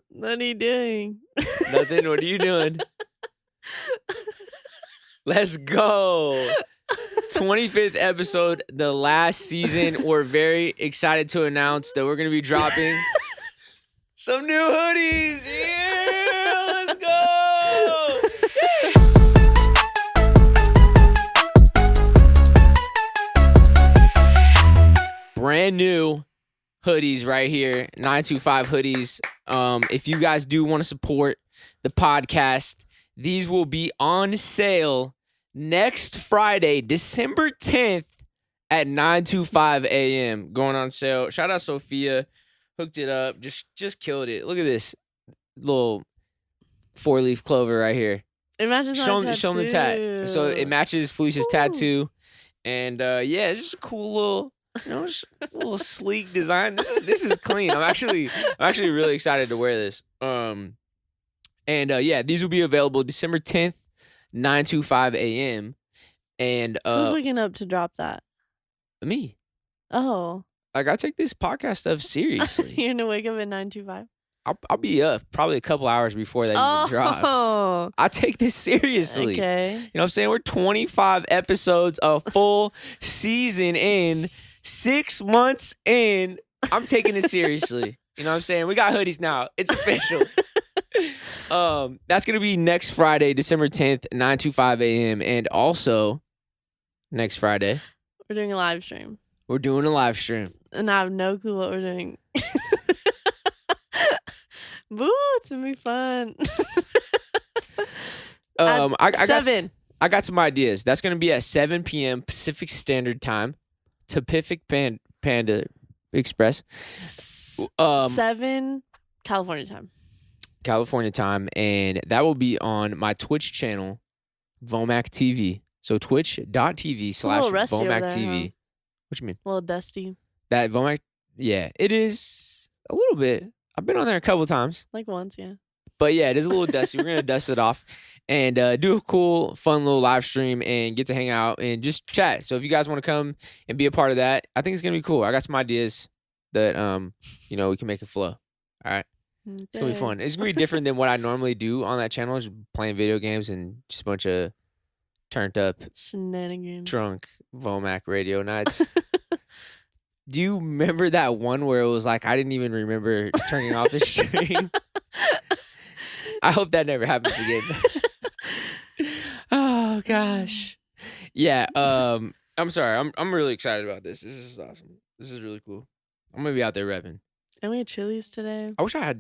What are you doing? Nothing. What are you doing? Let's go. 25th episode, the last season. We're very excited to announce that we're going to be dropping some new hoodies. Yeah, let's go. Brand new hoodies right here, 925 hoodies. If you guys do want to support the podcast, these will be on sale next Friday, December 10th at 9:25 a.m. Going on sale. Shout out Sophia, hooked it up, just killed it. Look at this little 4-leaf clover right here. It matches my tattoo. Show them the tat. So it matches Felicia's tattoo, and yeah, it's just a cool little. Just a little sleek design. This is clean. I'm actually really excited to wear this. Yeah, these will be available December 10th, 9:25 a.m. And who's waking up to drop that? Me. Oh. Like, I take this podcast stuff seriously. You're gonna wake up at 9:25? I'll be up probably a couple hours before that even drops. I take this seriously. Okay. You know what I'm saying? We're 25 episodes, a full season in. 6 months in, I'm taking it seriously. You know what I'm saying? We got hoodies now. It's official. That's going to be next Friday, December 10th, 9:25 a.m. And also, next Friday, we're doing a live stream. We're doing a live stream. And I have no clue what we're doing. Boo, it's going to be fun. I got some ideas. That's going to be at 7 p.m. Pacific Standard Time. Pacific Panda Express. 7 California time. And that will be on my Twitch channel, Vomac TV. So twitch.tv/Vomac TV. Huh? What you mean? A little dusty. That Vomac, yeah, it is a little bit. I've been on there a couple times. Like once, yeah. But yeah, it is a little dusty. We're going to dust it off and do a cool, fun little live stream and get to hang out and just chat. So if you guys want to come and be a part of that, I think it's going to be cool. I got some ideas that, we can make it flow. All right. Okay. It's going to be fun. It's going to be different than what I normally do on that channel, just playing video games and just a bunch of turned up, shenanigans, drunk Vomac radio nights. Do you remember that one where it was like, I didn't even remember turning off the stream? I hope that never happens again. Oh gosh. Yeah, I'm sorry. I'm really excited about this. This is awesome. This is really cool. I'm gonna be out there repping. And we had Chili's today. I wish I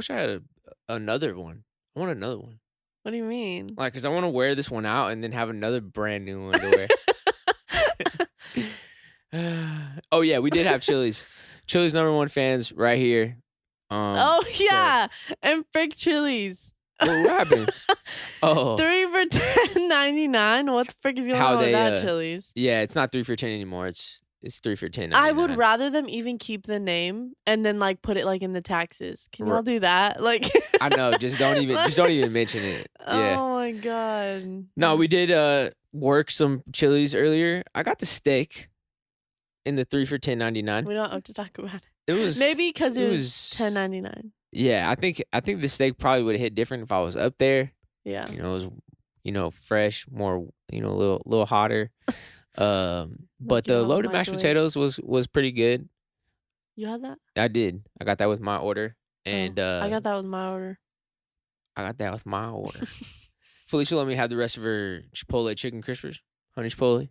had another one. I want another one. What do you mean? Like, cause I want to wear this one out and then have another brand new one to wear. Oh yeah, we did have Chili's. Chili's #1 fans right here. Yeah, and frick Chili's. What happened? Oh, 3 for $10.99. What the frick is going on with that Chili's? Yeah, it's not 3 for $10 anymore. It's 3 for $10.99. I would rather them even keep the name and then like put it like in the taxes. Can y'all do that? Like, I know, just don't even mention it. Yeah. Oh my god. No, we did work some Chili's earlier. I got the steak in the 3 for $10.99. We don't have to talk about it. It was maybe because it was $10.99. Yeah, I think the steak probably would have hit different if I was up there. Yeah, it was fresh, more a little hotter. But the loaded mashed potatoes was pretty good. You had that? I did. I got that with my order, and I got that with my order. Felicia let me have the rest of her Chipotle chicken crispers, honey Chipotle,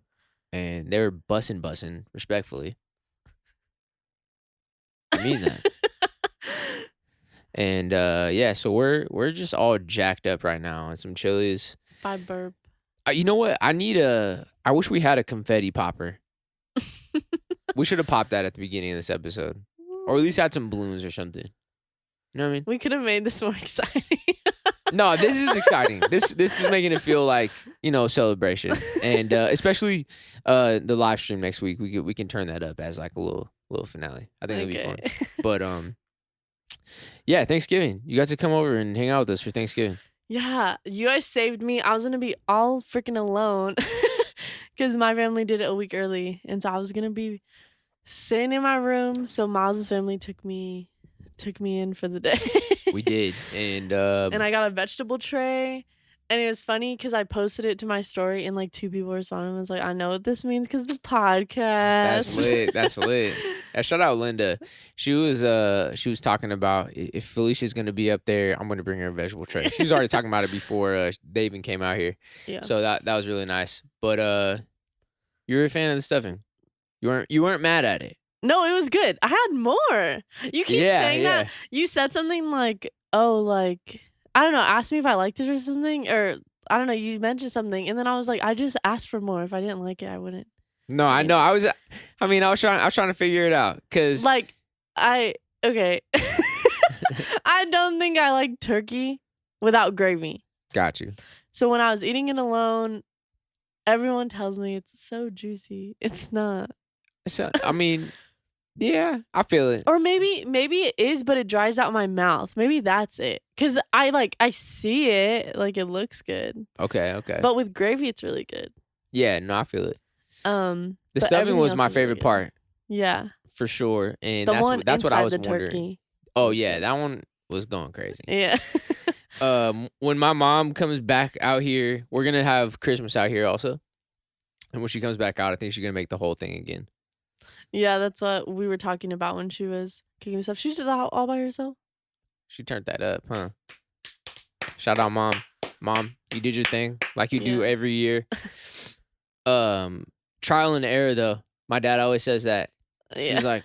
and they were bussin', respectfully. I mean that. And yeah, so we're just all jacked up right now on some Chili's. By burp. You know what? I wish we had a confetti popper. We should have popped that at the beginning of this episode, or at least had some balloons or something. You know what I mean? We could have made this more exciting. No, this is exciting. This is making it feel like celebration, and especially the live stream next week. We can turn that up as like a little finale. I think it'll be fun. But yeah, Thanksgiving. You got to come over and hang out with us for Thanksgiving. Yeah, you guys saved me. I was gonna be all freaking alone because my family did it a week early, and so I was gonna be sitting in my room. So Myles' family took me in for the day. We did, and I got a vegetable tray. And it was funny because I posted it to my story and like 2 people responded and was like, I know what this means because the podcast. That's lit. That's lit. Shout out Linda. She was talking about if Felicia's gonna be up there, I'm gonna bring her a vegetable tray. She was already talking about it before they even came out here. Yeah. So that was really nice. But you were a fan of the stuffing. You weren't mad at it. No, it was good. I had more. You keep saying that. You said something like, oh, like, I don't know, ask me if I liked it or something. Or, I don't know, you mentioned something. And then I was like, I just asked for more. If I didn't like it, I wouldn't. No, I know. I was trying to figure it out. Because, like, okay. I don't think I like turkey without gravy. Got you. So when I was eating it alone, everyone tells me it's so juicy. It's not. So, I mean... Yeah, I feel it. Or maybe it is, but it dries out my mouth. Maybe that's it. Cause I see it, like it looks good. Okay. But with gravy, it's really good. Yeah, no, I feel it. The stuffing was my favorite part. Yeah, for sure, and the that's what I was the wondering. Turkey. Oh yeah, that one was going crazy. Yeah. When my mom comes back out here, we're gonna have Christmas out here also, and when she comes back out, I think she's gonna make the whole thing again. Yeah, that's what we were talking about when she was cooking the stuff. She did that all by herself. She turned that up, huh? Shout out, mom. Mom, you did your thing like you do every year. Trial and error, though. My dad always says that. She's like,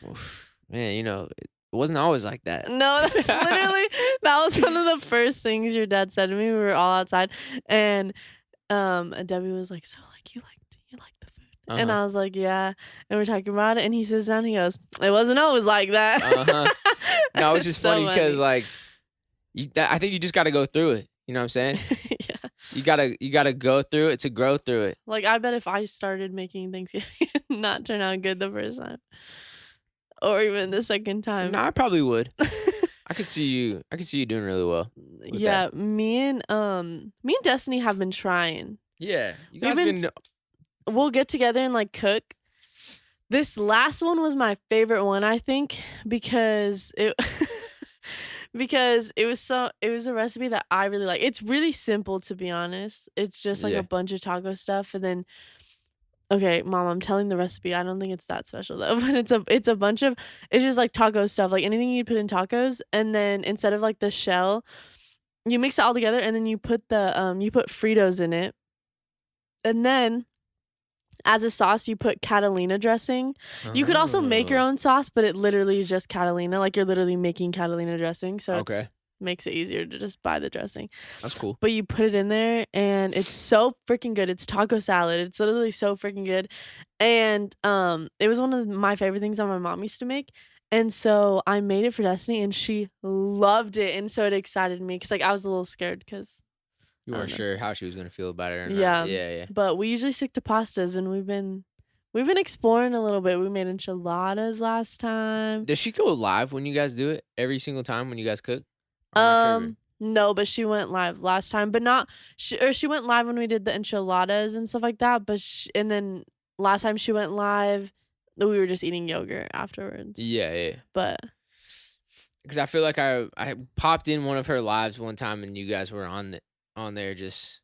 man, it wasn't always like that. No, that's literally, that was one of the first things your dad said to me. We were all outside, and Debbie was like, so, like, you like the food? Uh-huh. And I was like, yeah. And we're talking about it, and he sits down, he goes, it wasn't always like that. Uh-huh. No, it's just funny because, like, I think you just got to go through it. You know what I'm saying? Yeah. You gotta go through it to grow through it. Like, I bet if I started making Thanksgiving not turn out good the first time, or even the second time. No, I probably would. I could see you doing really well. Yeah, that. Me and Destiny have been trying. Yeah, you guys been. We'll get together and like cook. This last one was my favorite one, I think, because it. Because it was a recipe that I really like. It's really simple, to be honest. It's just like a bunch of taco stuff, and then, okay, Mom, I'm telling the recipe. I don't think it's that special though, but it's a bunch of, it's just like taco stuff, like anything you put in tacos, and then instead of like the shell, you mix it all together, and then you put you put Fritos in it, and then as a sauce, you put Catalina dressing. You could also make your own sauce, but it literally is just Catalina. Like, you're literally making Catalina dressing, so it makes it easier to just buy the dressing. That's cool. But you put it in there, and it's so freaking good. It's taco salad. It's literally so freaking good. And it was one of my favorite things that my mom used to make. And so I made it for Destiny, and she loved it. And so it excited me because, like, I was a little scared because you weren't sure how she was gonna feel about it or not. Yeah. Yeah. But we usually stick to pastas, and we've been exploring a little bit. We made enchiladas last time. Does she go live when you guys do it every single time when you guys cook? No, but she went live last time, but not she went live when we did the enchiladas and stuff like that. But and then last time she went live, we were just eating yogurt afterwards. Yeah. But because I feel like I popped in one of her lives one time, and you guys were on there just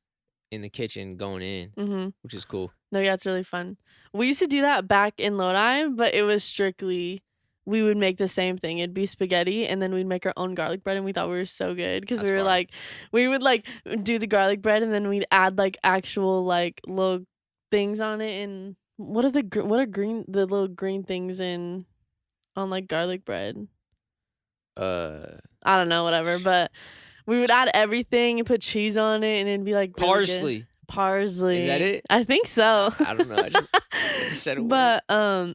in the kitchen going in, which is cool. No, yeah, it's really fun. We used to do that back in Lodi, but it was strictly, we would make the same thing. It'd be spaghetti, and then we'd make our own garlic bread, and we thought we were so good because we were like, we would like do the garlic bread, and then we'd add like actual like little things on it. And what are the little green things on like garlic bread? I don't know, whatever, but we would add everything and put cheese on it, and it'd be like really parsley. Good. Parsley. Is that it? I think so. I don't know. I just said it. But but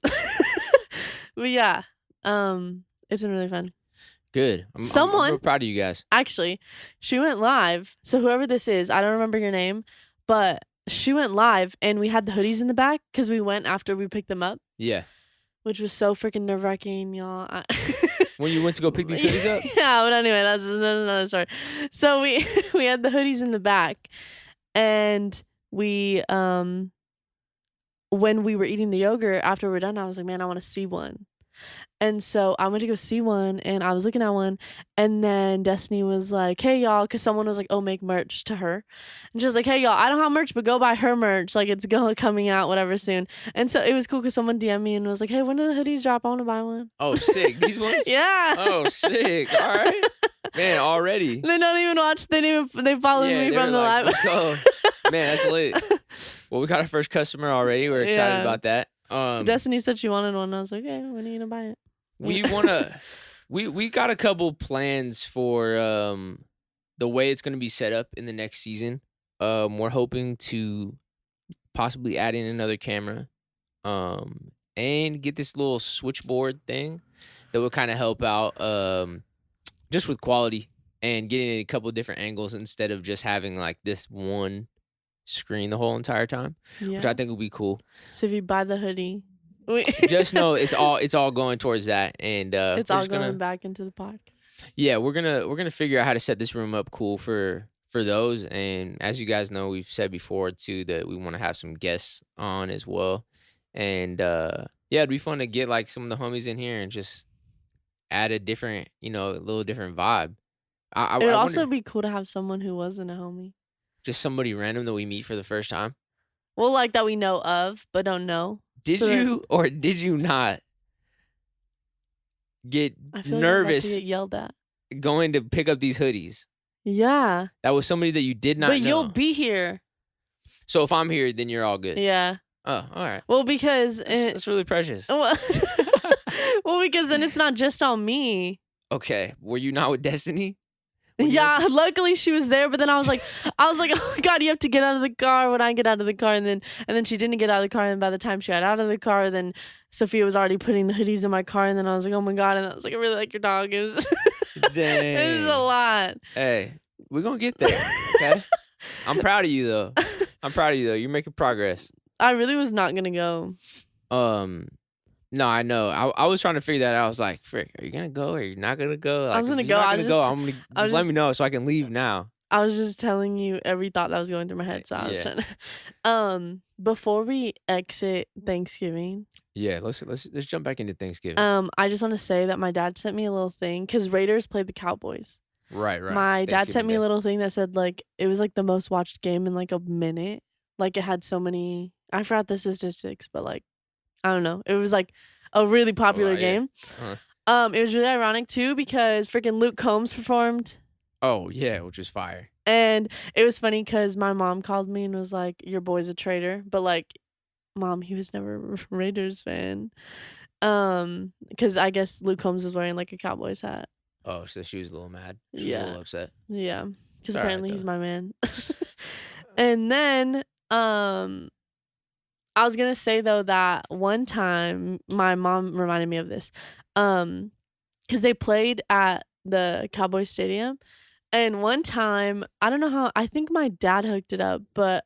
yeah, it's been really fun. Good. I'm proud of you guys. Actually, she went live. So whoever this is, I don't remember your name, but she went live, and we had the hoodies in the back because we went after we picked them up. Yeah. Which was so freaking nerve-wracking, y'all. When you went to go pick these hoodies up? Yeah, but anyway, that's another story. So we had the hoodies in the back, and we when we were eating the yogurt after we're done, I was like, man, I want to see one. And so I went to go see one, and I was looking at one, and then Destiny was like, hey, y'all, because someone was like, oh, make merch to her. And she was like, hey, y'all, I don't have merch, but go buy her merch. Like, it's coming out, whatever, soon. And so it was cool because someone DM'd me and was like, hey, when do the hoodies drop? I want to buy one. Oh, sick. These ones? Yeah. Oh, sick. All right. Man, already. They don't even watch. They followed me from the live. Let's go. Man, that's lit. Well, we got our first customer already. We're excited about that. Destiny said she wanted one. I was like, okay, when are you gonna buy it? We got a couple plans for the way it's gonna be set up in the next season. We're hoping to possibly add in another camera, and get this little switchboard thing that will kind of help out just with quality and getting a couple different angles instead of just having like this one screen the whole entire time, which I think would be cool. So if you buy the hoodie, just know it's all going towards that, and it's all going back into the podcast. Yeah, we're gonna figure out how to set this room up cool for those, and as you guys know, we've said before too that we want to have some guests on as well, and yeah, it'd be fun to get like some of the homies in here and just add a different, a little different vibe. It would also be cool to have someone who wasn't a homie. Just somebody random that we meet for the first time. Well, like that we know of, but don't know. Did you or did you not get nervous to get yelled at going to pick up these hoodies? Yeah. That was somebody that you did not know. But you'll be here. So if I'm here, then you're all good. Yeah. Oh, all right. Well, because... That's really precious. Well, because then it's not just on me. Okay. Were you not with Destiny? Yeah, luckily she was there, but then I was like, oh God, you have to get out of the car when I get out of the car, and then she didn't get out of the car, and by the time she got out of the car, then Sophia was already putting the hoodies in my car, and then I was like, oh my God, and I was like, I really like your dog. It was, dang. It was a lot. Hey, we're gonna get there. Okay, I'm proud of you though. You're making progress. I really was not gonna go. No, I know. I was trying to figure that out. I was like, frick, are you going to go or are you not going to go? Like, I was going to go. I'm going to just let me know so I can leave now. I was just telling you every thought that was going through my head. So I was trying to. Before we exit Thanksgiving. Yeah, let's jump back into Thanksgiving. I just want to say that my dad sent me a little thing because Raiders played the Cowboys. Right. My dad sent me a little thing that said like it was like the most watched game in like a minute. Like it had so many. I forgot the statistics, but like. I don't know. It was like a really popular game. Uh-huh. It was really ironic too because freaking Luke Combs performed. Oh yeah, which was fire. And it was funny because my mom called me and was like, "Your boy's a traitor," but like, Mom, he was never a Raiders fan. Because I guess Luke Combs was wearing like a Cowboys hat. Oh, so she was a little mad. She was a little upset. Yeah, because apparently he's my man. And then I was gonna say though that one time my mom reminded me of this, because they played at the Cowboys Stadium, and one time I don't know how, I think my dad hooked it up, but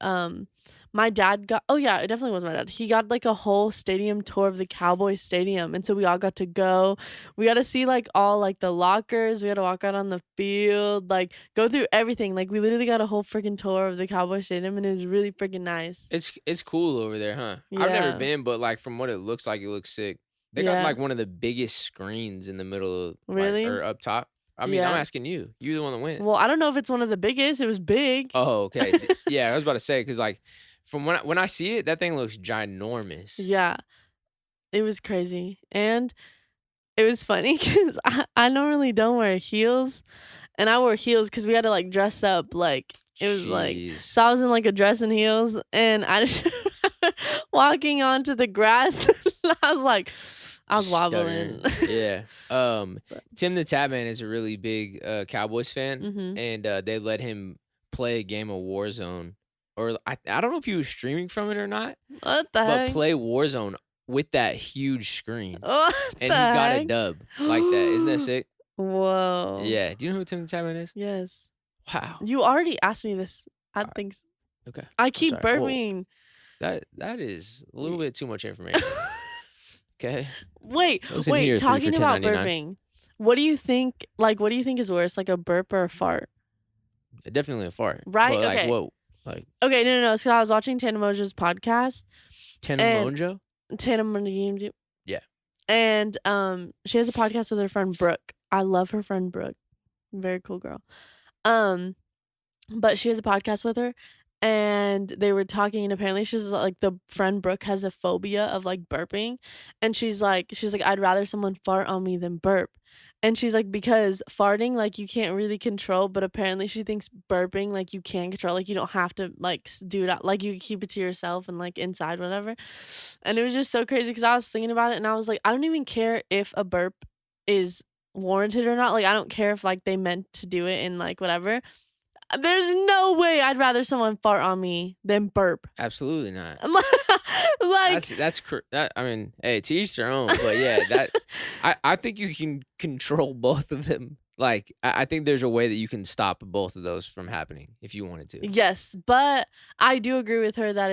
my dad got, oh yeah, it definitely was my dad. He got like a whole stadium tour of the Cowboys Stadium, and so we all got to go. We got to see like all like the lockers. We had to walk out on the field, like go through everything. Like we literally got a whole freaking tour of the Cowboys Stadium, and it was really freaking nice. It's cool over there, huh? Yeah. I've never been, but like from what it looks like, it looks sick. They got like one of the biggest screens in the middle of really or up top. I mean, I'm asking you. You're the one that went. Well, I don't know if it's one of the biggest. It was big. Oh, okay. Yeah, I was about to say because like. From when I see it, that thing looks ginormous. Yeah, it was crazy, and it was funny because I normally don't wear heels, and I wore heels because we had to like dress up. Like it was like, so I was in like a dress and heels, and I just walking onto the grass. I was wobbling. Yeah. Tim the Tapman is a really big Cowboys fan, and they let him play a game of Warzone. Or I don't know if he was streaming from it or not. What the heck? But play Warzone with that huge screen. What and he got a dub like that. Isn't that sick? Whoa. Yeah. Do you know who Tim the Tapman is? Yes. Wow. You already asked me this. I think so. Okay. I keep burping. Well, that is a little bit too much information. Okay. Wait. Talking about burping. What do you think? Like, what do you think is worse, like a burp or a fart? Definitely a fart. Right. But okay. Like, what? Like. Okay. No. So I was watching Tana Mongeau's podcast, Tana And- Mongeau? Tana Mongeau. Yeah. And she has a podcast with her friend Brooke. I love her friend Brooke. Very cool girl. But she has a podcast with her, and they were talking, and apparently she's like, the friend Brooke has a phobia of like burping, and she's like I'd rather someone fart on me than burp. And she's like, because farting, like, you can't really control, but apparently she thinks burping, like, you can control, like, you don't have to, like, do it out, like, you keep it to yourself and, like, inside, whatever. And it was just so crazy because I was thinking about it, and I was like, I don't even care if a burp is warranted or not. Like, I don't care if, like, they meant to do it and, like, whatever. There's no way I'd rather someone fart on me than burp. Absolutely not. Like, That, I mean, hey, to each their own. But yeah, that I think you can control both of them. Like, I think there's a way that you can stop both of those from happening if you wanted to. yes, but I do agree with her that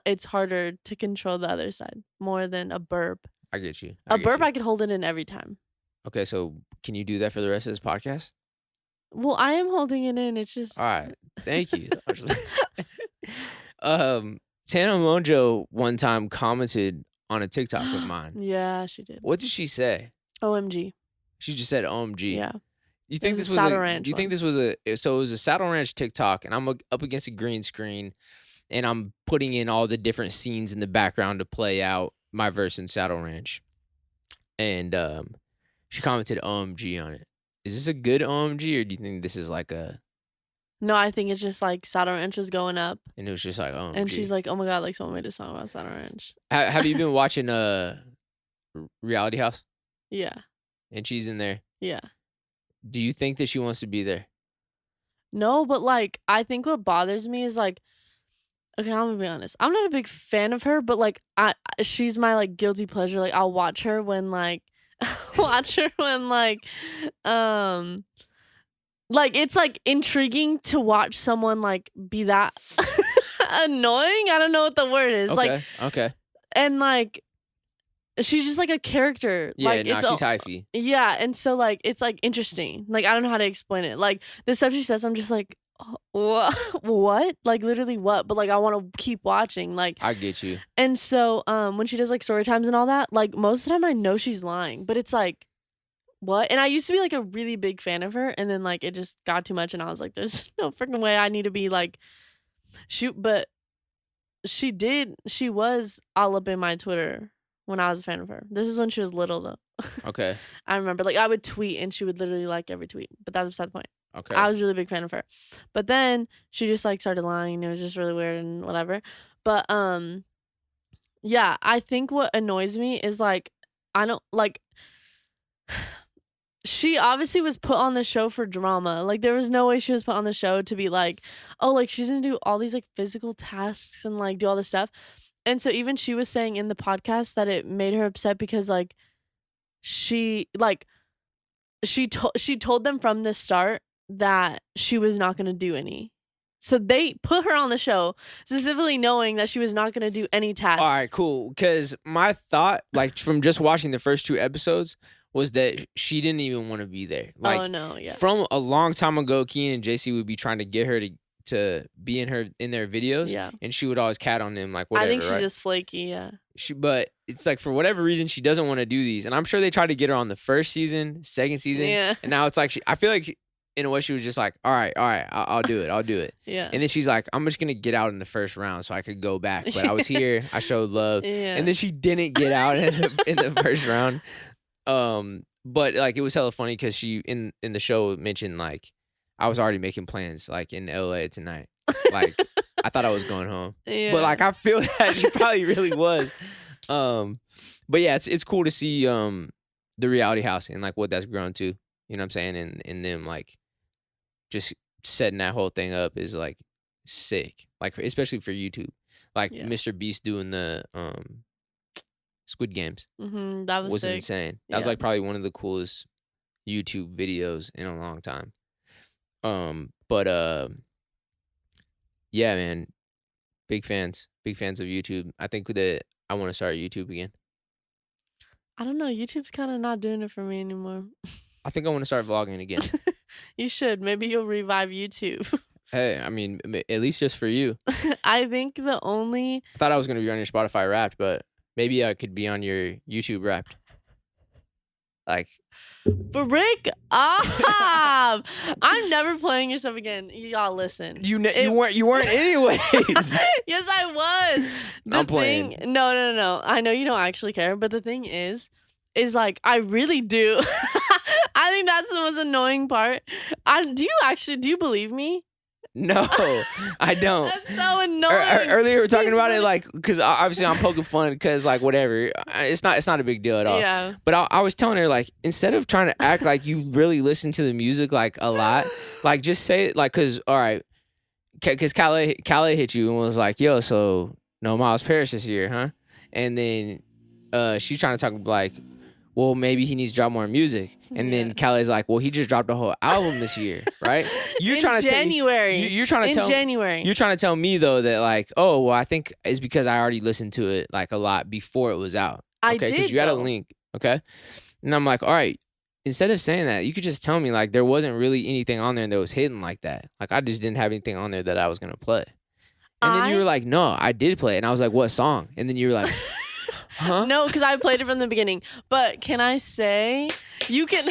it's harder to control the other side more than a burp. I get you. A burp, I could hold it in every time. Okay, so can you do that for the rest of this podcast? Well, I am holding it in. It's just All right. Thank you. Tana Mongeau one time commented on a TikTok of mine. Yeah, she did. What did she say? OMG. She just said OMG. Yeah. You think was this a was Saddle a, Ranch do you think one. this was so it was a Saddle Ranch TikTok, and I'm up against a green screen, and I'm putting in all the different scenes in the background to play out my verse in Saddle Ranch. And she commented OMG on it. Is this a good OMG, or do you think this is like a... No, I think it's just like Saddle Ranch was going up, And it was just like OMG. and she's like, "Oh my god, like someone made a song about Saddle Ranch." Have you been watching Reality House? Yeah, And she's in there. yeah. Do you think that she wants to be there? No, but like, I think what bothers me is like, okay, I'm gonna be honest. I'm not a big fan of her, but like, she's my like guilty pleasure. Like, I'll watch her when like, like it's like intriguing to watch someone like be that annoying. I don't know what the word is. Okay. Like, and like, she's just like a character. Yeah, like, no, it's she's hyphy. yeah, and so like it's like interesting. Like, I don't know how to explain it. Like, the stuff she says, I'm just like, oh, what? Like, literally what? But like, I want to keep watching. Like, I get you. and so when she does like story times and all that, like most of the time I know she's lying, but it's like, what? And I used to be like a really big fan of her, and then like it just got too much, and I was like, there's no freaking way I need to be like, shoot. But she was all up in my Twitter when I was a fan of her. This is when she was little though. Okay. I remember, like, I would tweet and she would literally like every tweet, but that's beside the point. Okay. I was a really big fan of her, but then she just like started lying. It was just really weird and whatever. But yeah, I think what annoys me is like, I don't like. She obviously was put on the show for drama. Like, there was no way she was put on the show to be like, oh, like she's gonna do all these like physical tasks and like do all this stuff. And so even she was saying in the podcast that it made her upset because like she told them from the start that she was not gonna do any. So they put her on the show specifically knowing that she was not gonna do any tasks. All right, cool. Because my thought, like from just watching the first 2 episodes, was that she didn't even want to be there. Like, oh no, yeah. from a long time ago, Keenan and JC would be trying to get her to be in their videos, Yeah. and she would always cat on them, like whatever. I think she's right? just flaky, yeah. But it's like for whatever reason she doesn't want to do these, and I'm sure they tried to get her on the first season, second season, Yeah. and now it's like I feel like in a way she was just like, all right, I'll do it. Yeah. And then she's like, I'm just gonna get out in the first round so I could go back. But I was here, I showed love, Yeah. and then she didn't get out in the first round. But like it was hella funny because she in the show mentioned like I was already making plans like in LA tonight. Like I thought I was going home. Yeah. But like I feel that she probably really was. But yeah, it's cool to see the reality house and like what that's grown to. You know what I'm saying? And them like just setting that whole thing up is like sick. Like especially for YouTube. Like Yeah. Mr. Beast doing the Squid Games That was sick. insane. That was Yeah. like probably one of the coolest YouTube videos in a long time. But yeah, man, big fans of YouTube. I think that I want to start YouTube again. I don't know. YouTube's kind of not doing it for me anymore. I think I want to start vlogging again. You should. Maybe you'll revive YouTube. Hey, I mean, at least just for you. I think the only I thought I was gonna be on your Spotify Wrapped, but maybe I could be on your YouTube Wrapped. Like, break up. I'm never playing your stuff again. Y'all listen. you weren't anyways. Yes, I was. I'm playing. No. I know you don't actually care, but the thing is like I really do. I think that's the most annoying part. Do you believe me? No, I don't. That's so annoying. Earlier we were talking about it, like, because obviously I'm poking fun, because like whatever, it's not a big deal at all. Yeah. But I was telling her, like, instead of trying to act like you really listen to the music like a lot, like just say it, like, because all right, because Calais hit you and was like, yo, so no Miles Paris this year, huh? And then she's trying to talk like, well, maybe he needs to drop more music. And then Callie's like, well, he just dropped a whole album this year, right? You're trying to January. You're trying to tell January. You're trying to tell me though that like, oh, well, I think it's because I already listened to it like a lot before it was out. I Okay, did, because you had a though. link. Okay. And I'm like, all right, instead of saying that, you could just tell me like there wasn't really anything on there that was hidden like that. Like I just didn't have anything on there that I was gonna play. And then you were like, no, I did play it. And I was like, what song? And then you were like, huh? No, because I played it from the beginning. But can I say, you can,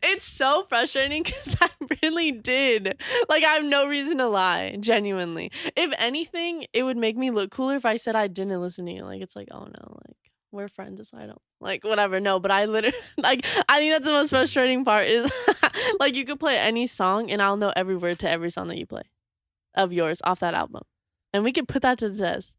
it's so frustrating because I really did. Like, I have no reason to lie, genuinely. If anything, it would make me look cooler if I said I didn't listen to you. Like, it's like, oh no, like, we're friends, so I don't, like, whatever. No, but I literally, like, I think that's the most frustrating part is, like, you could play any song and I'll know every word to every song that you play of yours off that album. And we could put that to the test.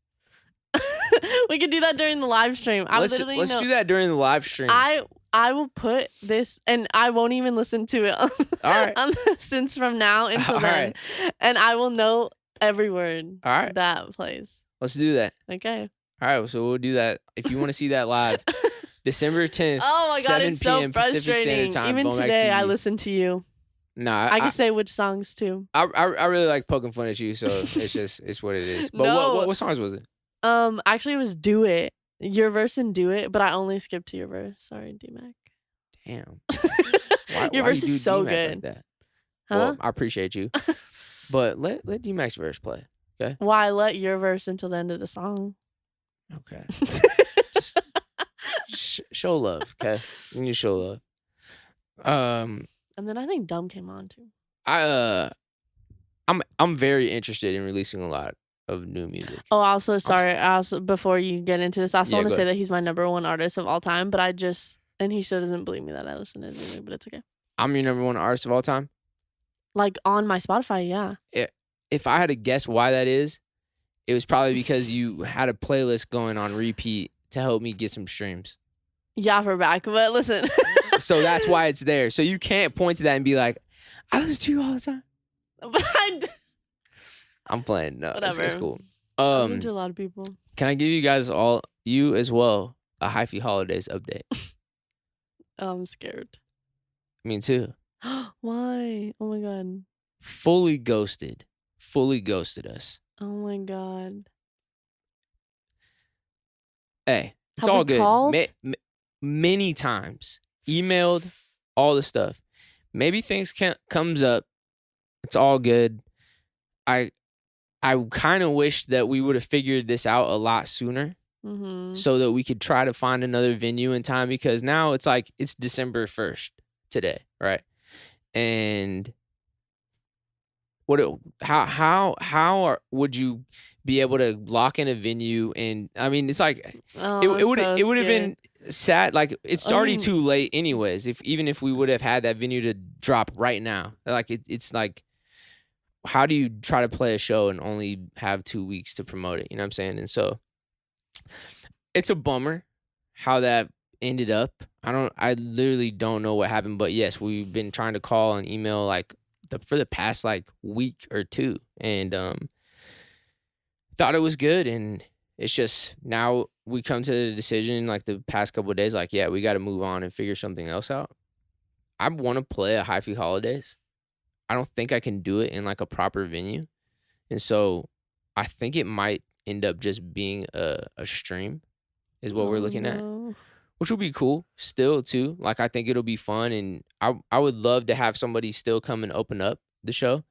We could do that during the live stream. Let's do that during the live stream. I will put this, and I won't even listen to it All right. since from now until All then. right. And I will know every word All right. that plays. Let's do that. Okay. All right, so we'll do that. If you want to see that live, December 10th, Oh my God, 7 it's so p.m. Pacific Standard frustrating. Time. Even Bomac today, TV. I listen to you. Nah, I can say which songs too. I really like poking fun at you, so it's what it is. But No. what songs was it? Actually, it was Do It. Your verse and Do It, but I only skipped to your verse. Sorry, D-Mac. Damn. Your why verse you do is so D-Mac good. Like that? Huh? Well, I appreciate you, but let D-Mac's verse play. Okay. Why let your verse until the end of the song? Okay. Just show love. Okay. You need to show love. And then I think Dumb came on too. I'm very interested in releasing a lot of new music. Oh, also, sorry. Before you get into this, I also want to say that he's my #1 artist of all time, but and he still doesn't believe me that I listen to his music, but it's okay. I'm your #1 artist of all time? Like, on my Spotify, yeah. If I had to guess why that is, it was probably because you had a playlist going on repeat to help me get some streams. Yeah, for back, but listen. So that's why it's there. So you can't point to that and be like, I listen to you all the time. But I'm playing. No, it's Whatever. cool. I listen to a lot of people. Can I give you guys you as well, a Hyphy Holidays update? Oh, I'm scared. Me too. Why? Oh my God. Fully ghosted us. Oh my God. Hey, it's Have all we good. called? Many times, emailed, all the stuff. Maybe things comes up. It's all good. I kind of wish that we would have figured this out a lot sooner, so that we could try to find another venue in time. Because now it's like it's December 1st today, right? And would you be able to lock in a venue? And I mean, it's like it would have been sad. Like it's already too late, anyways. Even if we would have had that venue to drop right now, like it's like, how do you try to play a show and only have 2 weeks to promote it? You know what I'm saying? And so it's a bummer how that ended up. I literally don't know what happened, but yes, we've been trying to call and email like for the past like week or two, and thought it was good. And it's just now we come to the decision like the past couple of days, like, yeah, we got to move on and figure something else out. I want to play a Hyphy Holidays. I don't think I can do it in like a proper venue. And so I think it might end up just being a stream is what we're looking at, which will be cool still too. Like, I think it'll be fun. And I would love to have somebody still come and open up the show.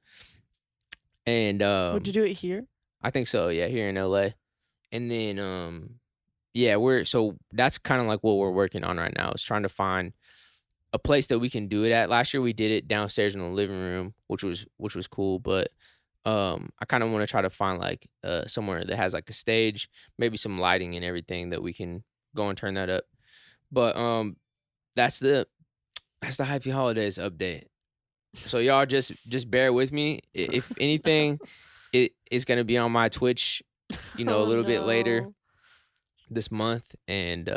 And Would you do it here? I think so, yeah, here in LA. And then yeah, so that's kind of like what we're working on right now, is trying to find a place that we can do it at. Last year we did it downstairs in the living room, which was cool, but I kind of want to try to find like somewhere that has like a stage, maybe some lighting and everything that we can go and turn that up. But that's the Hyphy Holidays update. So y'all just bear with me. If anything, it is gonna be on my Twitch, a little bit later this month, and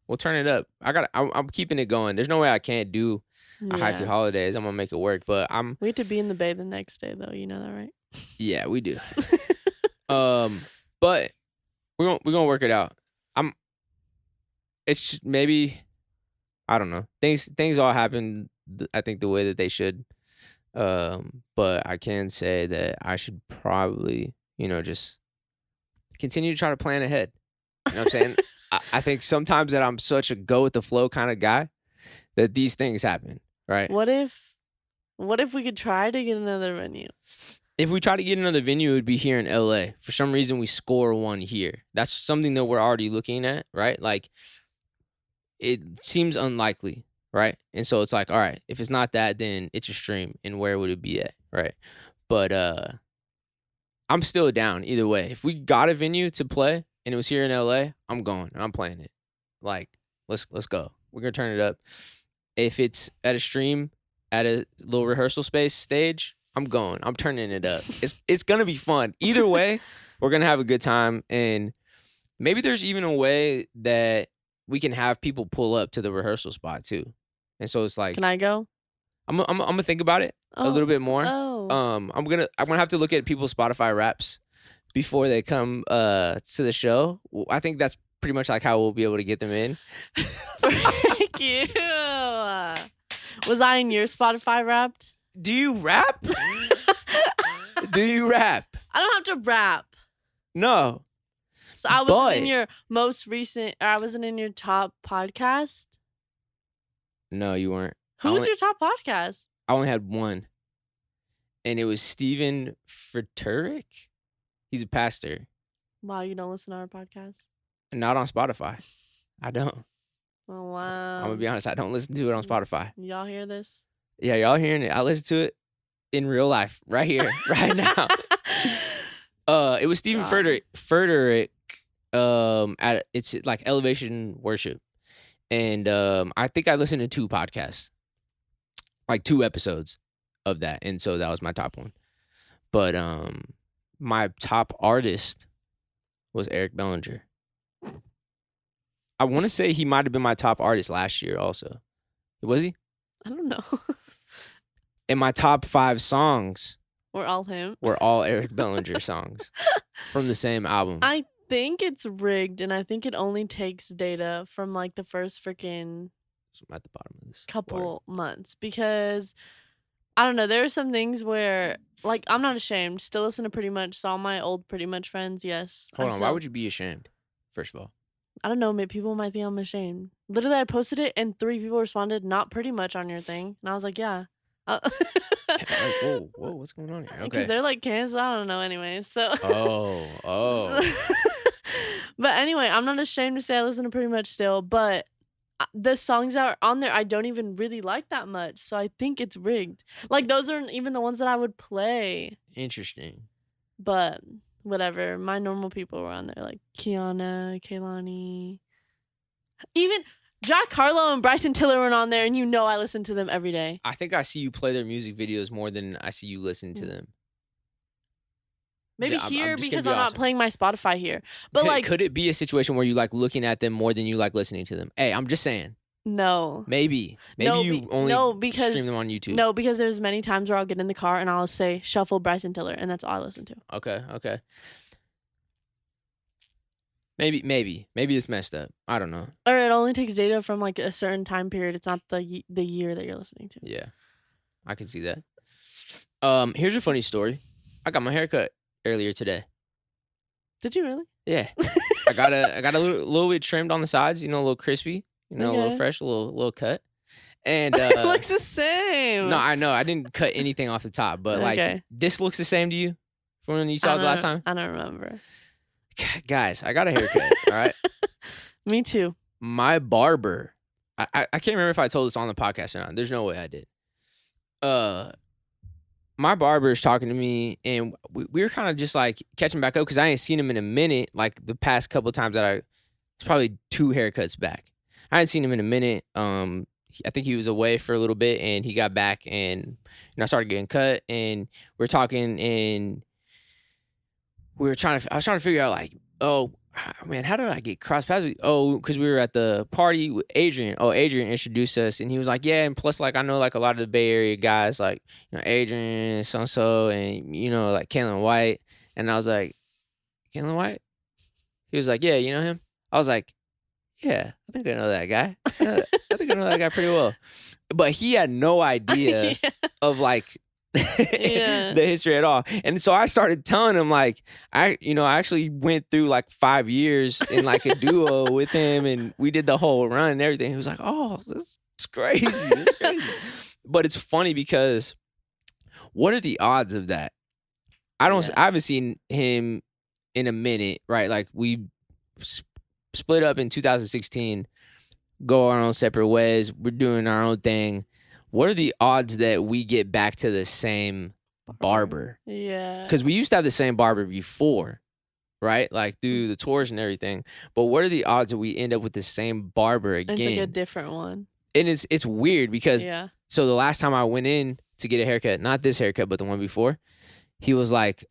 we'll turn it up. I'm keeping it going. There's no way I can't do a Hyphy Holidays. I'm gonna make it work. But we have to be in the bay the next day though. You know that, right? Yeah, we do. But we're gonna work it out. It's maybe, I don't know. Things all happen, I think, the way that they should. But I can say that I should probably, just continue to try to plan ahead. You know what I'm saying? I think sometimes that I'm such a go with the flow kind of guy that these things happen, right? What if we could try to get another venue? If we try to get another venue, it would be here in LA. For some reason, we score one here. That's something that we're already looking at, right? Like, it seems unlikely, right? And so it's like, all right, if it's not that, then it's a stream, and where would it be at, right? But I'm still down either way. If we got a venue to play and it was here in LA, I'm going and I'm playing it. Like, let's go. We're gonna turn it up. If it's at a stream, at a little rehearsal space stage, I'm going. I'm turning it up. It's gonna be fun. Either way, we're gonna have a good time. And maybe there's even a way that we can have people pull up to the rehearsal spot too. And so it's like, can I go? I'm gonna think about it a little bit more. Oh. I'm gonna have to look at people's Spotify raps before they come to the show. I think that's pretty much like how we'll be able to get them in. Thank you. Was I in your Spotify Wrapped? Do you rap? Do you rap? I don't have to rap. No. So I wasn't in your most recent, or I wasn't in your top podcast? No, you weren't. Who was your top podcast? I only had one. And it was Steven Furtick. He's a pastor. Wow, you don't listen to our podcast? Not on Spotify. I don't. Oh, wow. I'm going to be honest. I don't listen to it on Spotify. Y'all hear this? Yeah, y'all hearing it. I listen to it in real life, right here, right now. It was Steven Furtick. It's like Elevation Worship. And I think I listened to 2 podcasts. Like 2 episodes of that. And so that was my top one. But my top artist was Eric Bellinger. I want to say he might have been my top artist last year also. Was he? I don't know. And my top 5 songs were all him. Were all Eric Bellinger songs from the same album. I think it's rigged, and I think it only takes data from like the first freaking at the bottom of this couple months, because I don't know, there are some things where, like, I'm not ashamed. Still listen to Pretty Much. Saw my old Pretty Much friends. Yes. Hold on. Why would you be ashamed? First of all, I don't know. Maybe people might think I'm ashamed. Literally, I posted it and 3 people responded, "Not pretty much on your thing," and I was like, "Yeah." Like, whoa, what's going on here? Okay. Because they're like canceled. I don't know. Anyway, so. Oh. But anyway, I'm not ashamed to say I listen to Pretty Much still, but the songs that are on there, I don't even really like that much. So I think it's rigged. Like, those aren't even the ones that I would play. Interesting. But whatever. My normal people were on there, like Kiana, Kaylani. Even Jack Harlow and Bryson Tiller were on there, and you know I listen to them every day. I think I see you play their music videos more than I see you listen to them. Maybe here because I'm not playing my Spotify here. But could it be a situation where you like looking at them more than you like listening to them? Hey, I'm just saying. No. Maybe you only stream them on YouTube. No, because there's many times where I'll get in the car and I'll say shuffle Bryson Tiller, and that's all I listen to. Okay. Maybe it's messed up. I don't know. Or it only takes data from like a certain time period. It's not the year that you're listening to. Yeah, I can see that. Here's a funny story. I got my hair cut earlier today. Did you really? Yeah. I got a little bit trimmed on the sides, a little crispy, a little fresh, a little cut. And it looks the same. No, I know. I didn't cut anything off the top, but like this looks the same to you? from when you talked last time? I don't remember. Guys, I got a haircut. All right. Me too. My barber. I can't remember if I told this on the podcast or not. There's no way I did. My barber is talking to me, and we were kind of just like catching back up because I ain't seen him in a minute. Like the past couple of times that it's probably 2 haircuts back. I hadn't seen him in a minute. I think he was away for a little bit, and he got back, and I started getting cut, and we're talking, and I was trying to figure out like, oh man, how did I get cross paths with? Oh, because we were at the party with Adrian. Oh, Adrian introduced us, and he was like, yeah, and plus like I know like a lot of the Bay Area guys like Adrian, so and like Kalen White, and I was like, Kalen White. He was like, yeah, you know him. I was like, yeah, I think I know that guy. I think I know that guy pretty well. But he had no idea of like the history at all. And so I started telling him like, I actually went through like 5 years in like a duo with him, and we did the whole run and everything. He was like, oh, that's crazy. That's crazy. But it's funny because what are the odds of that? I haven't seen him in a minute, right? Like we split up in 2016, go our own separate ways. We're doing our own thing. What are the odds that we get back to the same barber? Yeah. Because we used to have the same barber before, right? Like through the tours and everything. But what are the odds that we end up with the same barber again? It's like a different one. And it's weird because so the last time I went in to get a haircut, not this haircut, but the one before, he was like,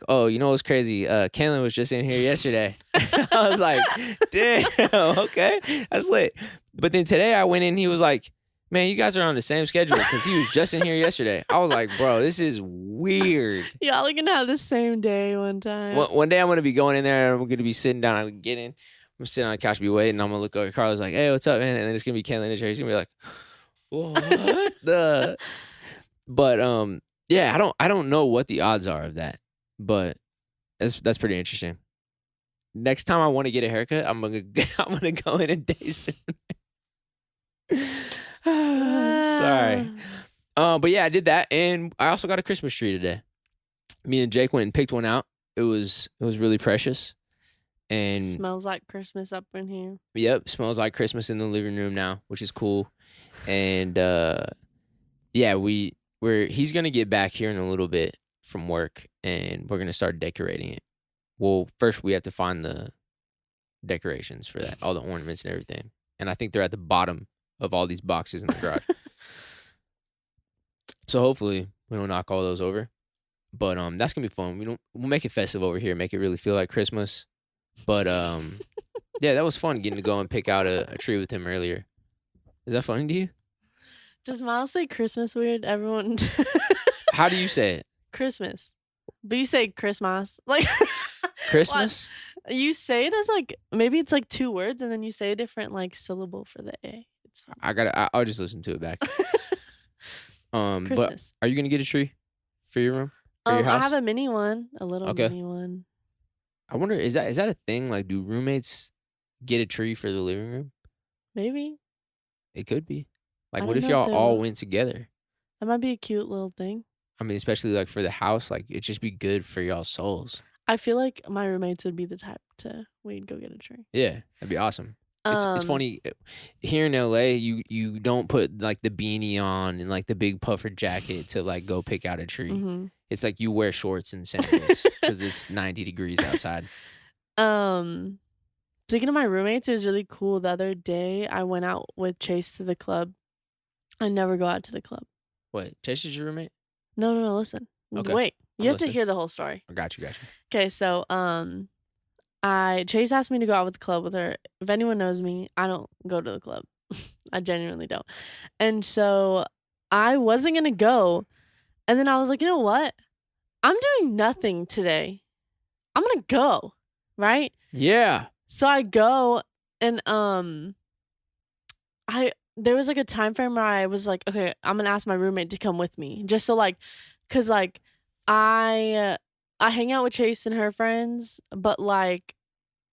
oh, you know what's crazy? Kalen was just in here yesterday. I was like, damn, okay, that's lit. But then today I went in, he was like, man, you guys are on the same schedule because he was just in here yesterday. I was like, bro, this is weird. Y'all are gonna have the same day one time. One day I'm gonna be going in there and I'm gonna be sitting down. I'm getting, I'm sitting on the couch, be waiting. I'm gonna look over. Carlos like, hey, what's up, man? And then it's gonna be Kalen in the chair. He's gonna be like, what the? But yeah, I don't know what the odds are of that. But that's pretty interesting. Next time I want to get a haircut, I'm gonna go in a day soon. Sorry. But yeah, I did that, and I also got a Christmas tree today. Me and Jake went and picked one out. It was really precious, and smells like Christmas up in here. Yep, smells like Christmas in the living room now, which is cool. And yeah, he's gonna get back here in a little bit from work, and we're gonna start decorating it. Well, first we have to find the decorations for that, all the ornaments and everything. And I think they're at the bottom of all these boxes in the garage. So hopefully we don't knock all those over. But that's gonna be fun. We'll make it festive over here, make it really feel like Christmas. But yeah, that was fun getting to go and pick out a tree with him earlier. Is that funny to you? Does Myles say Christmas weird? Everyone. How do you say it? Christmas. But you say Christmas. Like Christmas? What? You say it as like, maybe it's like 2 words and then you say a different like syllable for the A. It's fine. I'll just listen to it back. Christmas. But are you gonna get a tree for your room? For your house? I have a mini one. A little mini one. I wonder, is that a thing? Like, do roommates get a tree for the living room? Maybe. It could be. Like, what if y'all all went together? That might be a cute little thing. I mean, especially like for the house, like it'd just be good for y'all's souls. I feel like my roommates would be the type we'd go get a tree. Yeah, that'd be awesome. It's funny here in LA. You don't put like the beanie on and like the big puffer jacket to like go pick out a tree. Mm-hmm. It's like you wear shorts and sandals because it's 90 degrees outside. Speaking of my roommates, it was really cool. The other day, I went out with Chase to the club. I never go out to the club. What? Chase is your roommate? No. Listen. Okay. Wait. You have listening. to hear the whole story. I got you. Okay, so Chase asked me to go out with the club with her. If anyone knows me, I don't go to the club. I genuinely don't. And so I wasn't gonna go. And then I was like, you know what? I'm doing nothing today. I'm gonna go. Right? Yeah. So I go, and there was like a time frame where I was like, okay, I'm gonna ask my roommate to come with me, just so like, cause like I hang out with Chase and her friends, but like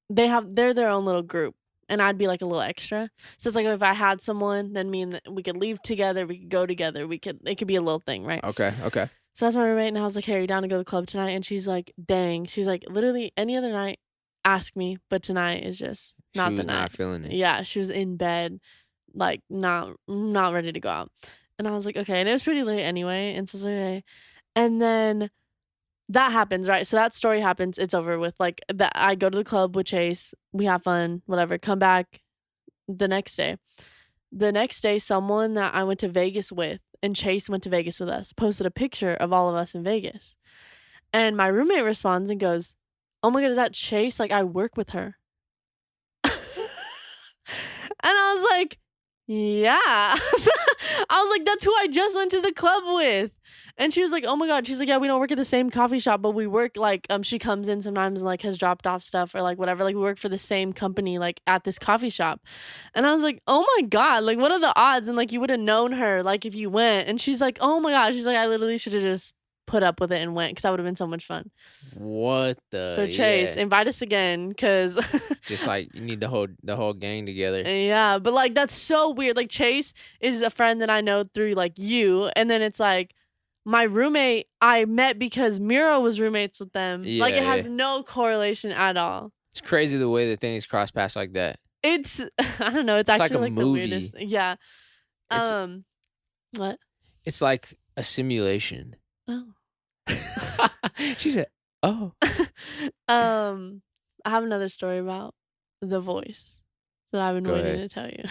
they're their own little group, and I'd be like a little extra. So it's like if I had someone, then we could leave together, we could go together, it could be a little thing, right? Okay. So that's my roommate, and I was like, hey, are you down to go to the club tonight? And she's like, dang. She's like, literally any other night, ask me, but tonight is just not the night. She was not feeling it. Yeah, she was in bed, like not ready to go out. And I was like, okay. And it was pretty late anyway. And so I was like, okay. And then that happens, right? So that story happens. It's over with. Like that, I go to the club with Chase. We have fun, whatever. Come back the next day. The next day, someone that I went to Vegas with, and Chase went to Vegas with us, posted a picture of all of us in Vegas. And my roommate responds and goes, oh my God, is that Chase? Like, I work with her. And I was like, yeah. I was like, that's who I just went to the club with. And she was like, oh my God. She's like, yeah, we don't work at the same coffee shop, but we work like, she comes in sometimes and like has dropped off stuff or like whatever. Like we work for the same company, like at this coffee shop. And I was like, oh my God, like what are the odds? And like, you would have known her, like if you went. And she's like, oh my God. She's like, I literally should have just put up with it and went because that would have been so much fun. What the? So Chase, invite us again because just like you need the whole gang together. Yeah, but like that's so weird. Like Chase is a friend that I know through like you, and then it's like my roommate I met because Miro was roommates with them. Yeah, like it has no correlation at all. It's crazy the way that things cross paths like that. It's I don't know. It's actually like a the movie. weirdest. Yeah. What? It's like a simulation. Oh. She said, "Oh." I have another story about The Voice that I've been waiting to tell you.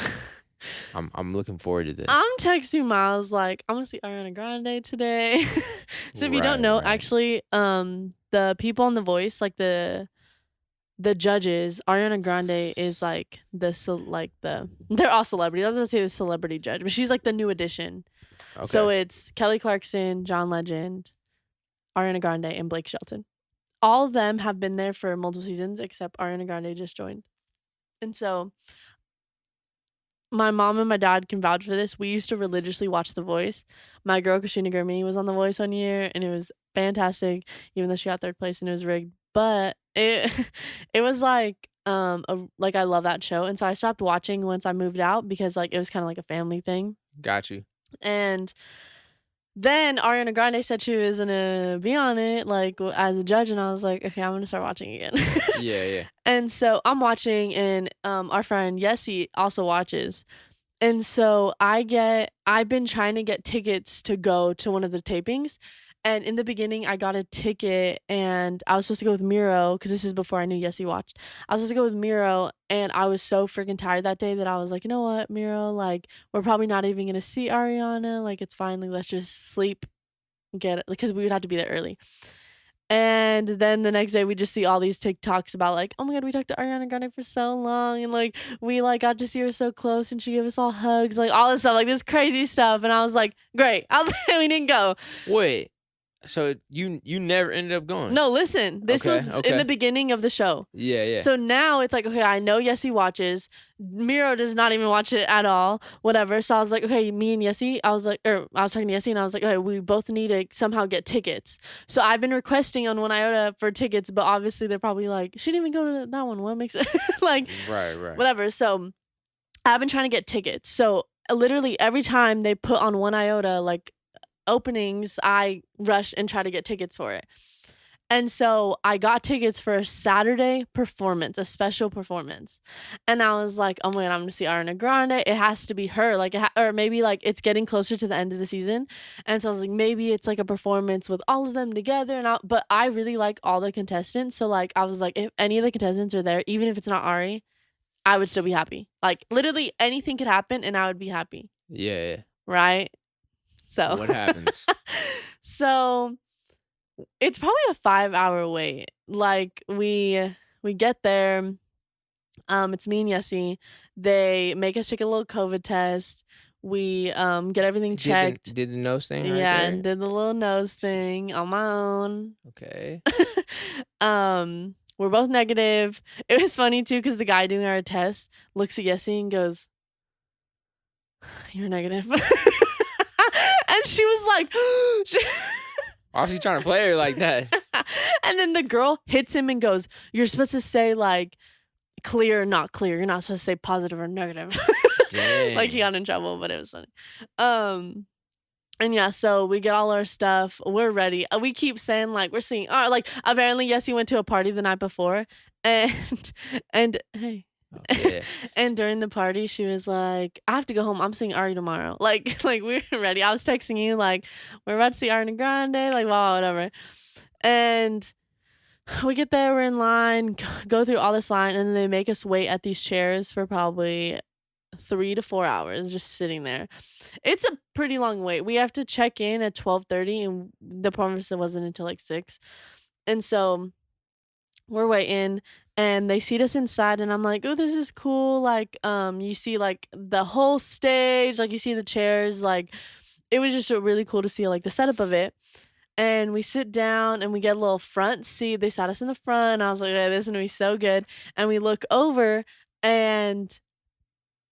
I'm looking forward to this. I'm texting Myles like I'm gonna see Ariana Grande today. So if you don't know, actually, the people on The Voice, like the judges, Ariana Grande is like they're all celebrities. I was gonna say the celebrity judge, but she's like the new addition. Okay. So it's Kelly Clarkson, John Legend, Ariana Grande, and Blake Shelton. All of them have been there for multiple seasons, except Ariana Grande just joined. And so my mom and my dad can vouch for this. We used to religiously watch The Voice. My girl, Christina Gurmey, was on The Voice one year, and it was fantastic, even though she got third place and it was rigged. But it was like, like I love that show. And so I stopped watching once I moved out because like it was kind of like a family thing. Got you. And then Ariana Grande said she was gonna be on it, like as a judge, and I was like, okay, I'm gonna start watching again. Yeah. And so I'm watching, and our friend Yessie also watches, and so I've been trying to get tickets to go to one of the tapings, and in the beginning I got a ticket, and I was supposed to go with Miro because this is before I knew Yessie watched. I was supposed to go with Miro, and I was so freaking tired that day that I was like, you know what, Miro, like we're probably not even gonna see Ariana, like it's fine, like let's just sleep, get it, because we would have to be there early. And then the next day we just see all these TikToks about like, oh my God, we talked to Ariana Grande for so long, and like we like got to see her so close, and she gave us all hugs, like all this stuff, like this crazy stuff, and I was like, great. I was like, we didn't go. Wait. So you never ended up going? No, listen. This was in the beginning of the show. Yeah. So now it's like, okay, I know Yessie watches. Miro does not even watch it at all. Whatever. So I was like, okay, me and Yessie, I was talking to Yessie, and I was like, okay, we both need to somehow get tickets. So I've been requesting on 1iota for tickets, but obviously they're probably like, she didn't even go to that one. What makes it like right. Whatever. So I've been trying to get tickets. So literally every time they put on 1iota like openings, I rush and try to get tickets for it. And so I got tickets for a Saturday performance, a special performance. And I was like, oh my God, I'm going to see Ariana Grande. It has to be her. Like, or maybe like it's getting closer to the end of the season. And so I was like, maybe it's like a performance with all of them together. But I really like all the contestants. So like, I was like, if any of the contestants are there, even if it's not Ari, I would still be happy. Like literally anything could happen and I would be happy. Yeah. Right? So what happens? So it's probably a 5-hour wait. Like we get there. It's me and Yessie. They make us take a little COVID test. We get everything checked. Did the nose thing right yeah, there? And did the little nose thing on my own. Okay. We're both negative. It was funny too because the guy doing our test looks at Yessie and goes, "You're negative." And she was like, why was he trying to play her like that? And then the girl hits him and goes, you're supposed to say like clear or not clear. You're not supposed to say positive or negative. Dang. Like he got in trouble, but it was funny. And yeah, so we get all our stuff. We're ready. We keep saying like we're singing. Like apparently, yes, he went to a party the night before, and and hey, Yeah. and during the party, she was like, "I have to go home. I'm seeing Ari tomorrow." Like we were ready. I was texting you like, "We're about to see Ariana Grande." Like, wow, whatever. And we get there. We're in line. Go through all this line, and then they make us wait at these chairs for probably 3 to 4 hours just sitting there. It's a pretty long wait. We have to check in at 12:30 and the performance wasn't until like 6. And so we're waiting and they seat us inside and I'm like, "Oh, this is cool." Like you see like the whole stage, like you see the chairs, like it was just really cool to see like the setup of it. And we sit down and we get a little front seat. They sat us in the front. I was like, "Okay, this is gonna be so good." And we look over and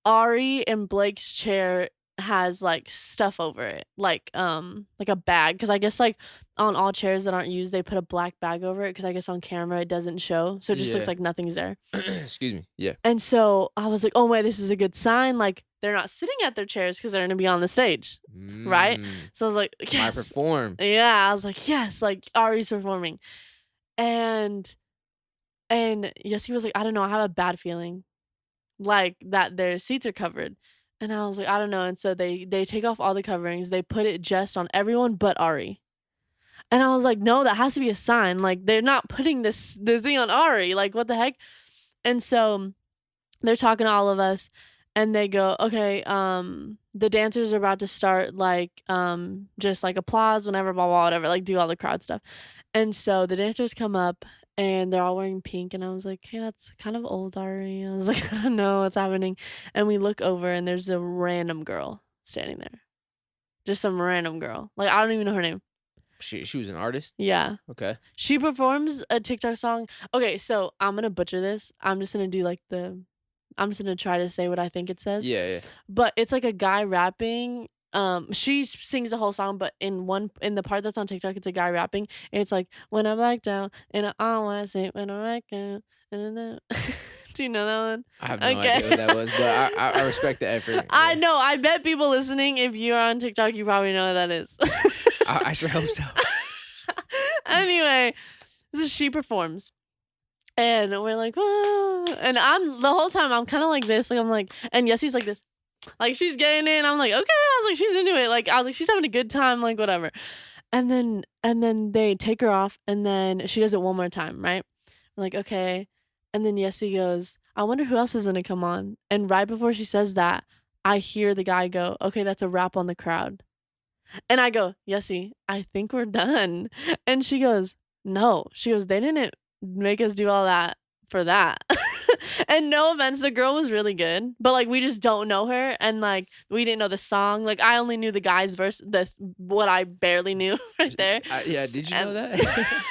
Ari and Blake's chair has like stuff over it, like a bag. Cause I guess like on all chairs that aren't used, they put a black bag over it. Cause I guess on camera it doesn't show, so it just looks Yeah. like nothing's there. Excuse me. Yeah. And so I was like, "Oh wait, this is a good sign. Like they're not sitting at their chairs because they're gonna be on the stage, right?" So I was like, I "Yes." perform. Yeah, I was like, "Yes." Like Ari's performing, and yes, he was like, "I don't know. I have a bad feeling." Like that their seats are covered. And I was like, I don't know. And so they take off all the coverings. They put it just on everyone but Ari. And I was like, no, that has to be a sign. Like they're not putting the thing on Ari. Like what the heck? And so they're talking to all of us and they go, "Okay, the dancers are about to start, like just like applause whenever, blah blah whatever, like do all the crowd stuff." And so the dancers come up and they're all wearing pink and I was like, "Hey, that's kind of old, Ari." I was like, "I don't know what's happening." And we look over and there's a random girl standing there. Just some random girl. Like I don't even know her name. She was an artist. Yeah. Okay. She performs a TikTok song. Okay, so I'm gonna butcher this. I'm just gonna do like I'm just gonna try to say what I think it says. Yeah. But it's like a guy rapping. She sings the whole song, but in the part that's on TikTok, it's a guy rapping. And it's like, "When I'm blacked out and I always say when I'm blacked out." Do you know that one? I have no idea what that was, but I respect the effort. I know. I bet people listening, if you're on TikTok, you probably know what that is. I sure hope so. Anyway, so she performs. And we're like, "Whoa." And the whole time I'm kind of like this. Like I'm like, and Yessie's like this. Like she's getting in. I'm like, okay. I was like, she's into it. Like I was like, she's having a good time. Like whatever. And then they take her off, and then she does it one more time, right? We're like, okay. And then Yessie goes, "I wonder who else is gonna come on." And right before she says that, I hear the guy go, "Okay, that's a wrap on the crowd." And I go, "Yessie, I think we're done." And she goes, "No." She goes, "They didn't make us do all that for that." And no offense, the girl was really good, but like we just don't know her, and like we didn't know the song. Like I only knew the guy's verse, what I barely knew right there. Yeah, did you know that?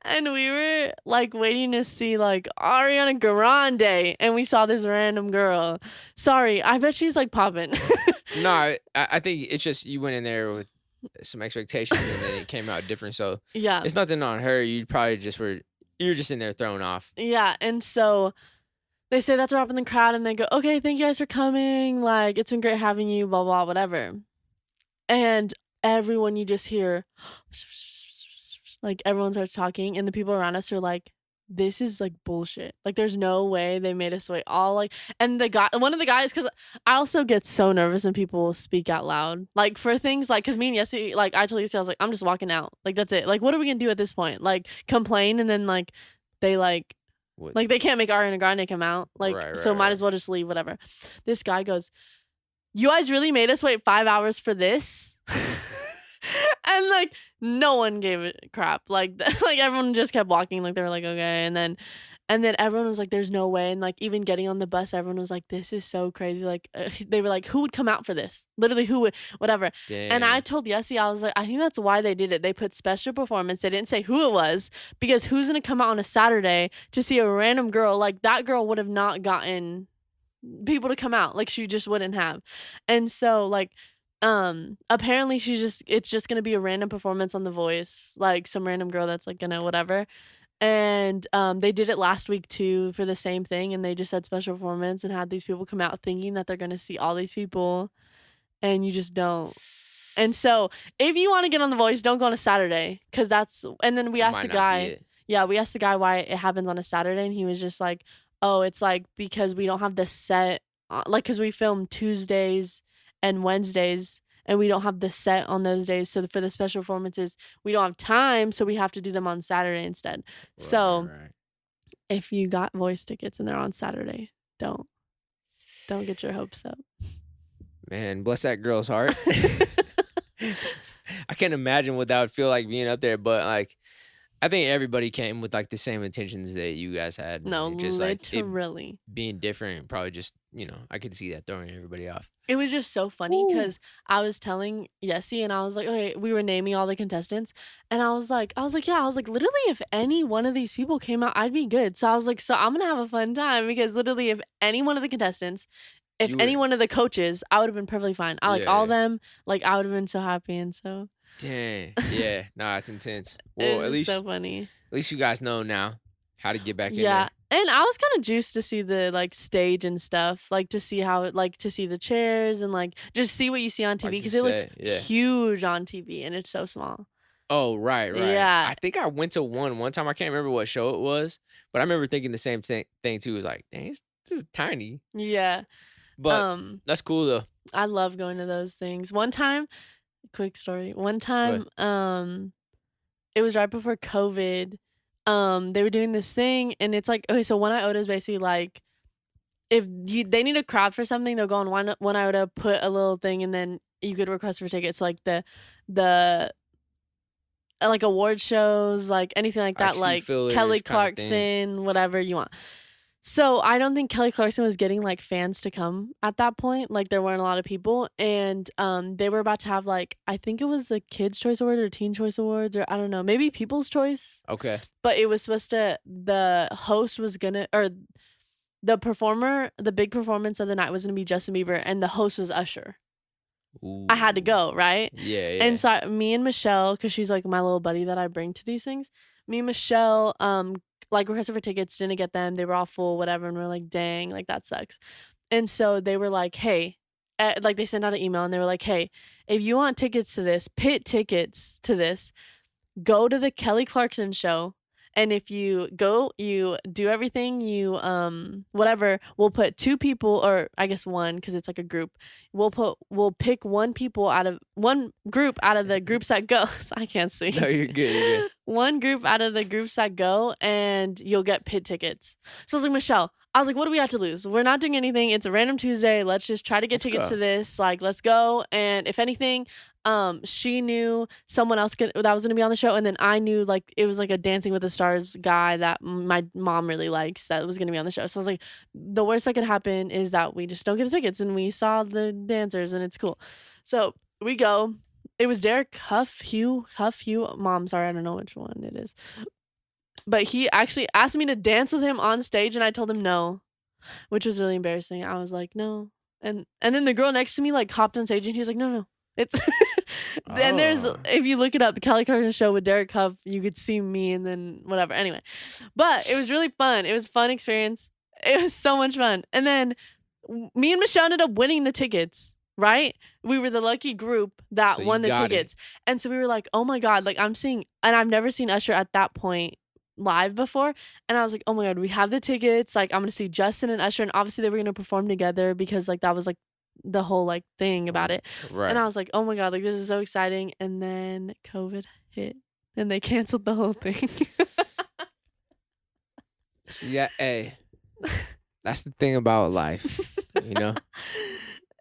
And we were like waiting to see like Ariana Grande, and we saw this random girl. Sorry, I bet she's like popping. No, I think it's just you went in there with some expectations and then it came out different. So Yeah. it's nothing on her. You probably just you're just in there thrown off. Yeah, and so they say that's a wrap in the crowd, and they go, "Okay, thank you guys for coming. Like, it's been great having you, blah, blah, whatever." And everyone, you just hear, like, everyone starts talking, and the people around us are like, "This is, like, bullshit. Like, there's no way they made us wait all, like," and one of the guys, because I also get so nervous when people speak out loud. Like, for things, like, because me and Yessie, like, I told Yessie, I was like, "I'm just walking out. Like, that's it. Like, what are we going to do at this point? Like, complain, and then, like, they, like, What? like, they can't make Ariana Grande come out. Like, Right, so might right. as well just leave, whatever." This guy goes, "You guys really made us wait 5 hours for this?" And, like, no one gave a crap. Like, like everyone just kept walking. Like, they were like, okay. And then everyone was like, "There's no way." And, like, even getting on the bus, everyone was like, "This is so crazy." Like, they were like, "Who would come out for this? Literally, who would?" Whatever. Damn. And I told Yessie, I was like, I think that's why they did it. They put special performance. They didn't say who it was, because who's going to come out on a Saturday to see a random girl? Like, that girl would have not gotten people to come out. Like, she just wouldn't have. And so, like, apparently it's just going to be a random performance on The Voice. Like, some random girl that's, like, gonna whatever. And they did it last week too for the same thing, and they just had special performance and had these people come out thinking that they're going to see all these people, and you just don't. And so if you want to get on The Voice, don't go on a Saturday because that's. And then we asked the guy. Yeah, we asked the guy why it happens on a Saturday, and he was just like, "Oh, it's like because we don't have the set, like because we film Tuesdays and Wednesdays, and we don't have the set on those days. So for the special performances, we don't have time, so we have to do them on Saturday instead. Right. If you got Voice tickets and they're on Saturday, don't get your hopes up. Man, bless that girl's heart. I can't imagine what that would feel like being up there, but like, I think everybody came with like the same intentions that you guys had. No, just literally. Like being different, probably just, I could see that throwing everybody off. It was just so funny because I was telling Yessie and I was like, okay, we were naming all the contestants. And I was like, literally, if any one of these people came out, I'd be good. So I was like, so I'm going to have a fun time because literally if any one of the contestants, any one of the coaches, I would have been perfectly fine. I like all of them. Like I would have been so happy. And so. Dang. Yeah. Nah, it's intense. Well, at least so funny. At least you guys know now how to get back in there. Yeah. And I was kind of juiced to see the like stage and stuff, like to see how it, like to see the chairs and like just see what you see on TV because it looks huge on TV and it's so small. Oh, right. Yeah. I think I went to one time. I can't remember what show it was, but I remember thinking the same thing too. It was like, dang, this is tiny. Yeah. But that's cool though. I love going to those things. One time, quick story. One time, it was right before COVID. They were doing this thing, and it's like, okay, so One Iota is basically like, if they need a crowd for something, they'll go on One Iota, put a little thing, and then you could request for tickets. Like the like award shows, like anything like that, like Kelly Clarkson, whatever you want. So I don't think Kelly Clarkson was getting like fans to come at that point. Like there weren't a lot of people, and they were about to have like, I think it was a Kids Choice Award or Teen Choice Awards, or I don't know, maybe People's Choice. Okay. But it was supposed to, the host was gonna, or the performer, the big performance of the night was gonna be Justin Bieber, and the host was Usher. Ooh. I had to go, right? Yeah. And so me and Michelle, because she's like my little buddy that I bring to these things, me and Michelle, like requested for tickets, didn't get them. They were all full, whatever. And we're like, dang, like that sucks. And so they were like, hey, like they sent out an email and they were like, hey, if you want tickets to this, pit tickets to this, go to the Kelly Clarkson show. And if you go, you do everything, you, whatever, we'll put 2 people, or I guess 1, because it's like a group. We'll pick 1 group out of the groups that go. I can't speak. No, you're good. 1 group out of the groups that go, and you'll get pit tickets. So I was like, Michelle, I was like, what do we have to lose? We're not doing anything. It's a random Tuesday. Let's just try to get tickets to this. Like, let's go. And if anything, she knew someone else that was going to be on the show. And then I knew like it was like a Dancing with the Stars guy that my mom really likes that was going to be on the show. So I was like, the worst that could happen is that we just don't get the tickets and we saw the dancers and it's cool. So we go. It was Derek Hugh. Mom, sorry, I don't know which one it is. But he actually asked me to dance with him on stage and I told him no, which was really embarrassing. I was like, no. And then the girl next to me like hopped on stage and he's like, no. It's and there's, if you look it up, the Kelly Clarkson show with Derek Huff, you could see me and then whatever. Anyway, but it was really fun. It was a fun experience. It was so much fun. And then me and Michelle ended up winning the tickets, right? We were the lucky group that won the tickets. And so we were like, oh my God, like I'm seeing, and I've never seen Usher at that point live before. And I was like, oh my God, we have the tickets. Like I'm going to see Justin and Usher. And obviously they were going to perform together because like that was like the whole like thing about it. Right. And I was like, oh my God, like this is so exciting. And then COVID hit and they canceled the whole thing. So yeah, hey, that's the thing about life, you know?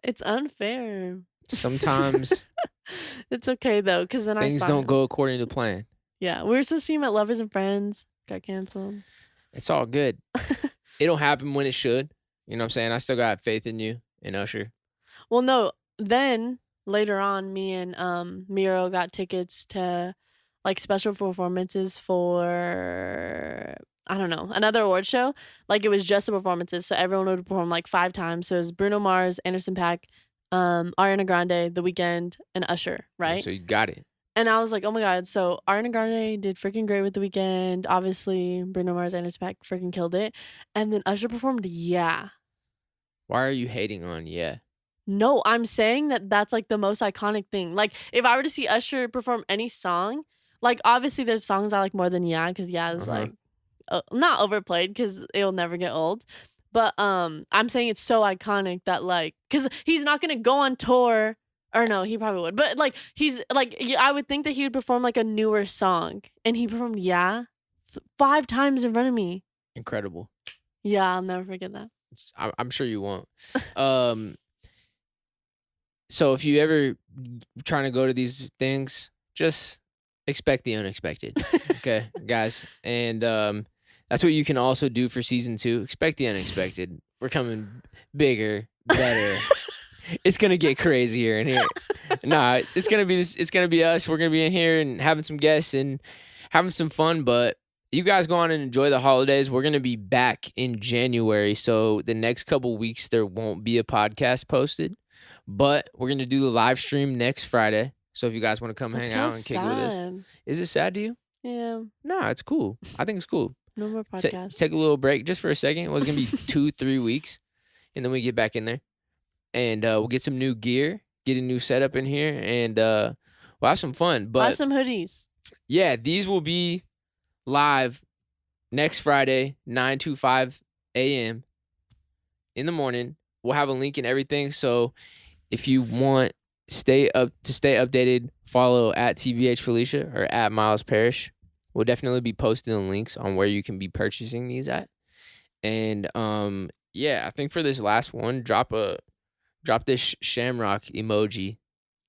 It's unfair. Sometimes it's okay though, because then things don't go according to plan. Yeah, we were supposed to see him at Lovers and Friends, got canceled. It's all good. It'll happen when it should. You know what I'm saying? I still got faith in you and Usher. Well, no, then later on, me and Miro got tickets to like special performances for, I don't know, another award show. Like it was just the performances, so everyone would perform like 5 times. So it was Bruno Mars, Anderson .Paak, Ariana Grande, The Weeknd, and Usher, right? So you got it. And I was like, oh my God. So Ariana Grande did freaking great with The Weeknd. Obviously, Bruno Mars, Anderson .Paak freaking killed it. And then Usher performed Yeah. Why are you hating on Yeah? No, I'm saying that that's like the most iconic thing. Like if I were to see Usher perform any song, like obviously there's songs I like more than Yeah, because Yeah is like not overplayed because it'll never get old. But I'm saying it's so iconic that like, because he's not gonna go on tour, or no, he probably would. But like he's like, I would think that he would perform like a newer song, and he performed Yeah 5 times in front of me. Incredible. Yeah, I'll never forget that. I'm sure you won't. So if you ever trying to go to these things, just expect the unexpected. Okay, guys. And that's what you can also do for season 2. Expect the unexpected. We're coming bigger, better. It's gonna get crazier in here. Nah, it's gonna be this. It's gonna be us. We're gonna be in here and having some guests and having some fun. But you guys go on and enjoy the holidays. We're gonna be back in January, so the next couple weeks there won't be a podcast posted. But we're gonna do the live stream next Friday. So if you guys want to come That's hang kinda out and kick it with us, sad. is it sad to you? Yeah, Nah, it's cool. I think it's cool. no more podcast. Take a little break just for a second. It was gonna be 2-3 weeks, and then we get back in there, and we'll get some new gear, get a new setup in here, and we'll have some fun. Buy But some hoodies. yeah, these will be live next Friday, 9:25 a.m. in the morning. We'll have a link and everything. So if you want stay updated, follow at TBH Felicia or at Myles Parrish. We'll definitely be posting the links on where you can be purchasing these at. And yeah, I think for this last one, drop this shamrock emoji,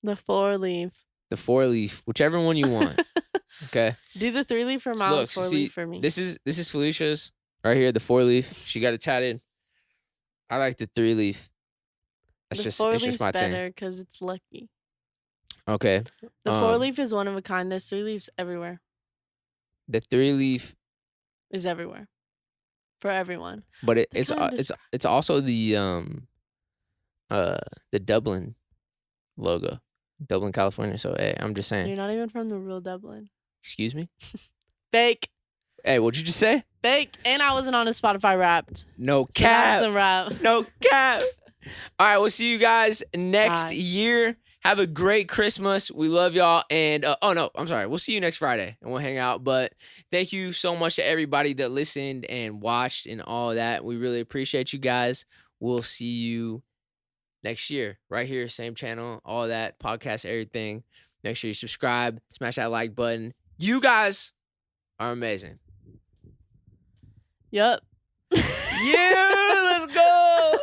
The 4-leaf. the 4-leaf, whichever one you want. Okay. Do the 3-leaf or So Myles look, 4-leaf for me. This is Felicia's right here, the 4-leaf. She got it tatted. I like the 3-leaf. It's the just 4-leaf's my thing. better because it's lucky. Okay. The 4-leaf is one of a kind. There's 3-leaves everywhere. The 3-leaf Is everywhere. For everyone. but They it's kinda just- it's also the Dublin logo. Dublin, California. So hey, I'm just saying. You're not even from the real Dublin. Excuse me? Fake. Hey, what'd you just say? Fake. And I wasn't on a Spotify Wrapped. No So that's cap. the wrap. No cap. All right, we'll see you guys next Bye. year. Have a great Christmas. We love y'all. And oh no, I'm sorry. We'll see you next Friday and we'll hang out. But thank you so much to everybody that listened and watched and all that. We really appreciate you guys. We'll see you next year right here, same channel, all that, podcast, everything. Make sure you subscribe, smash that like button. You guys are amazing. Yup. Yeah, let's go.